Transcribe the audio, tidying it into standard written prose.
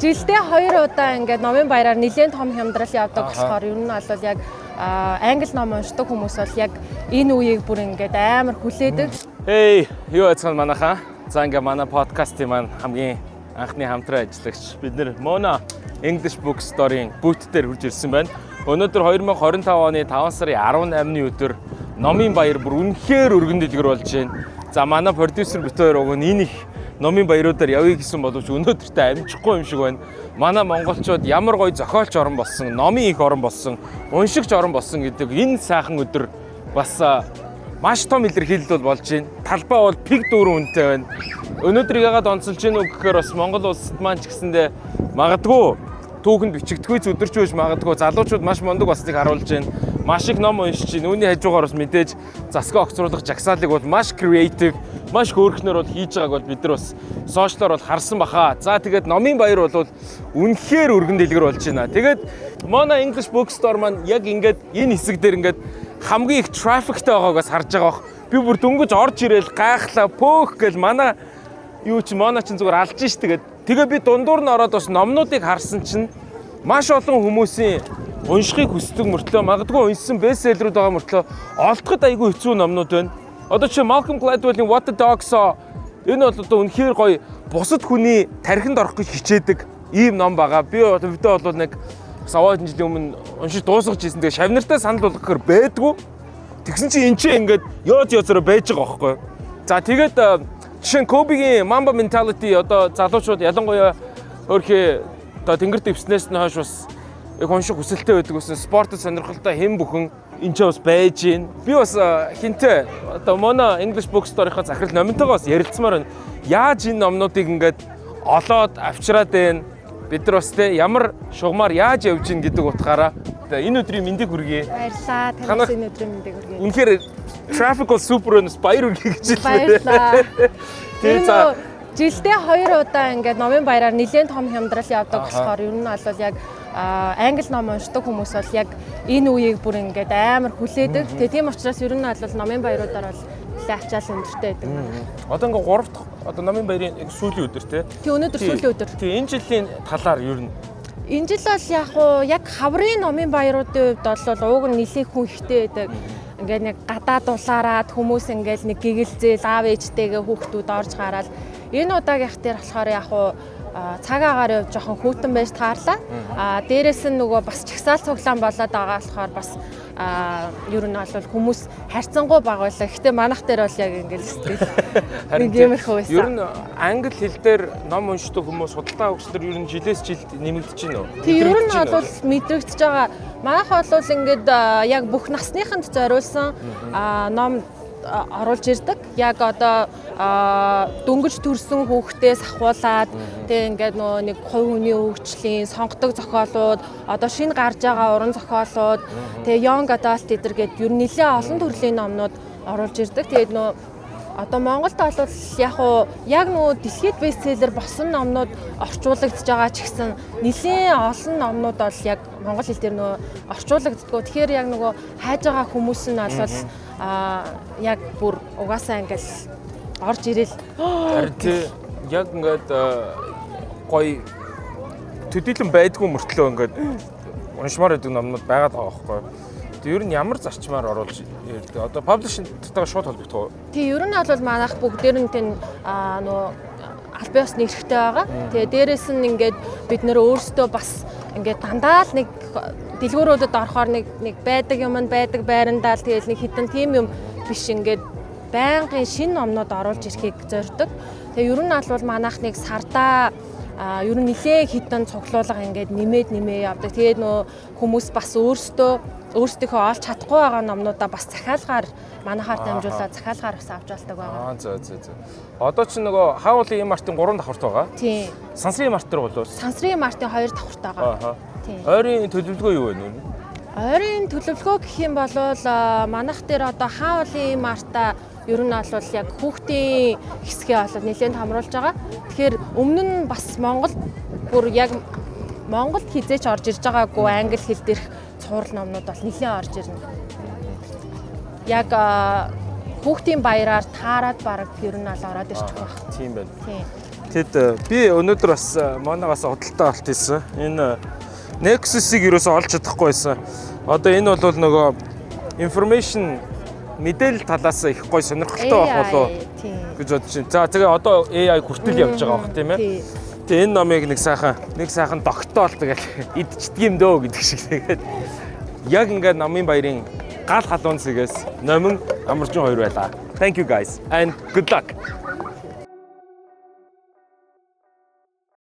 жилдээ 2 удаа ингээд номын баяраар нэлээд том хямдрал явдаг болохоор ер нь бол яг англи ном уншдаг хүмүүс бол яг энэ үеийг бүр ингээд амар хүлээдэг. Hey, юу яцхан манайхаа. За ингээд манай подкастын маань хамгийн анхны хамтран ажиллагч бид нэр Mona English Bookstore-ийн бүүт дээр хурж ирсэн байна. Өнөөдөр 2025 оны 5 сарын 18-ны өдөр номын баяр бүр үнэхээр өргөн дэлгэр болж байна. За манай продюсер бит хоёр уг энэ их номын баяруудаар явъя гэсэн боловч өнөөдөртөө амжихгүй юм шиг байна. Манай монголчууд ямар гоё зохиолч орон болсон, номын их орон болсон, уншигч орон болсон гэдэг энэ сайхан өдөр бас маш том илэрхийлэл болж байна. Талбай бол пиг дүүрэн үнэтэй байна. Өнөөдрийг яагаад онцолж гинүү гэхээр бас Монгол улсад маань ч гэсэндээ магадгүй түүхэнд бичигдэхүйц өдөрч үеж магадгүй залуучууд маш мундаг болсныг харуулж байна. Маш их ном уншиж байна. Үүний хажуугаар бас мэдээж засгаа огцруулах жагсаалыг бол маш креатив, маш хөөрхнөр бол хийж байгааг бол бид нар бас сошиалоор бол харсан баха. За тэгээд номын баяр бол үнэхээр өргөн дэлгэр болж байна. Тэгээд Mona English Bookstore маань яг ингээд энэ хэсэг дээр ингээд хамгийн их трафиктэй байгааг бас харж байгаа бох. Би бүр дөнгөж орж ирээл гайхлаа пөөх гэл манай юу чи Mona чинь зүгээр алж ш тэгээд тэгээ би дундуур нь ороод бас номнуудыг харсан чинь маш олон хүмүүсийн уншихыг хүсдэг мөртлөө магадгүй уншсан бестселлерүүд байгаа мөртлөө олдоход айгүй хэцүү номнууд байна. Одоо чи Malcolm Gladwell-ийн What the Dog Saw энэ бол одоо үнэхээр гоё бусад хүний тархинд орох гэж хичээдэг ийм ном байгаа. Би өвдөө бол нэг саваад жилийн өмнө уншиж дуусгаж ирсэн. Тэгээ шавнартай санал болгохоор байдгүй. Тэгсэн чи энэ ч ингээд ёозороо байж байгаа байхгүй. За тэгээд жишээ нь Kobe-гийн Mamba Mentality одоо залуучууд ялангуяа өөрхий одоо тэнгэр дэвснээс нь хойш бас их унших хүсэлтэй байдаг гэсэн спортод сонирхолтой хэн бүхэн энэ ч бас байж гин. Би бас хинтээ одоо Mona English Bookstore-ийнхаа захирал номинтойгоос ярилцмаар байна. Яаж энэ номнуудыг ингээд олоод авчираад байна? Бид нар бас те ямар шугамар яаж явж гин гэдэг утгаараа энэ өдрийн мэндийг хүргэе. Баярлалаа. Танаас энэ өдрийн мэндийг хүргэе. Үнэхээр traffic бол супер өнөс баяр үргэлж гэж хэлээ. Баярлалаа. Тэгээд жилдээ 2 удаа ингээд номын баяраар нэлээд том хямдрал явдаг болохоор ер нь бол яг англи ном уншдаг хүмүүс бол яг энэ үеийг бүр ингээд амар хүлээдэг. Тэгээ тийм учраас ер нь бол номын баяруудаар бол ачаал өндөртэй байдаг. Одоо ингээ 3 дахь одоо номын баярын сүүлийн өдөр тий. Тий өнөөдөр сүүлийн өдөр. Тий энэ жилийн талаар ер нь энэ жил бол яг хаврын номын баяруудын хувьд бол ууг нь нэлээд хүн ихтэй байдаг. Ингээд нэг гадаад дулаараад хүмүүс ингээд нэг гэгэлзээл аав ээжтэйгээ хүүхдүүд орж гараад энэ удаагийнх дээр болохоор цаг агаар явж жоохон хүүтэн байж таарлаа. Дээрээс нь нөгөө бас чагсаал цуглаан болоод байгаа болохоор бас ер нь бол хүмүүс харьцангуй бага байлаа. Гэхдээ манайх дээр бол яг ингээд нэг юмрхүү байсан. Ер нь англи хэл дээр ном уншдаг хүмүүс судалгаа өгснөр ер нь жилээс жилд нэмэгдэж байна уу? Тийм ер нь бол мэдрэгдэж байгаа. Манайх бол ингээд яг бүх насныханд зориулсан ном оруулж ирдэг. Яг одоо дөнгөж төрсэн хүүхдээс ахуулаад тэг ингээд нөгөө нэг хувь хүний хөгжлийн сонгодог зохиолууд, одоо шинэ гарч байгаа уран зохиолууд, тэг young adult эдэр гээд ер нь нэлээд олон төрлийн номнууд оруулж ирдэг. Тэгээд нөгөө одоо Монголд бол яг нөгөө дэлхийд бестселлер болсон номнууд орчуулагдж байгаа ч гэсэн нэлээд олон номнууд бол яг монгол хэл дээр нөгөө орчуулагддгоо. Тэгэхээр яг нөгөө хайж байгаа хүмүүс нь бол яг бүр угаасаа ингээл орж ирэл. Харин яг ингээд гоё төдийлөн байдгүй мөртлөө ингээд уншмаар байдаг номнууд байгаад байгаа байхгүй. Тэг ер нь ямар зарчмаар оруулж ирдэг? Одоо publishing-тайгаа шууд холбогдох уу? Тий, ер нь бол манайх бүгдээр нь тэн нөгөө аль бие усны эрхтэй байгаа. Тэгээ дээрэс нь ингээд бид нөр өөрсдөө бас ингээд дандаа л нэг дэлгүүрүүдэд орохоор нэг байдаг юм байдаг байрандаа л тэгэл нэг хитэн тим юм биш ингээд байнгын шинэ номнууд оруулж ирэхийг зорддог. Тэгээ ер нь бол манайх нэг сардаа ер нь нэлээ хитэн цуглуулга ингээд нэмээ явдаг. Тэгээд нөө хүмүүс бас өөрсдийнхөө олж чадахгүй байгаа номнуудаа бас захиалгаар манайхаар дамжуулаад захиалгаар бас авч болдог байгаа. За. Одоо ч нөгөө Хаулын Мартин 3 давхарт байгаа. Тийм. Сансрын Мартин бол Сансрын Мартин 2 давхарт байгаа. Тийм. Ойрын төлөвлөгөө юу вэ нүү? Ойрын төлөвлөгөө гэх юм бол манайх дээр одоо Хаулын Марта ер нь бол яг хүүхдийн хэсгээ болоод нэлээд хамруулж байгаа. Тэгэхээр өмнө нь бас Монгол бүр яг Монголд хизээч орж ирж байгаагүй англи хэл дээрх цуврал номнууд бол нэлээд орж ирнэ. Яг хүүхдийн баяраар таарад бараг ер нь бол ороод ирчих байх. Тийм байна. Тийм. Тэгэд би өнөөдөр бас манайгаас худалдаа авалт хийсэн. Энэ Nexus-ыг юусоо олж чадахгүй байсан. Одоо энэ бол нөгөө information мэдээлэл талаас их гой сонирхолтой байх болоо гэж бодож байна. За тэгээ одоо AI хүртэл явж байгаа бох тийм ээ. Тэгээ энэ номыг нэг сайхан тогтоол тэгэл идчихдэг юм дөө гэдэг шиг тэгээд яг ингээд Намын баярын гал халуун цэгээс номин амарчин хоёр байлаа. Thank you guys and good luck.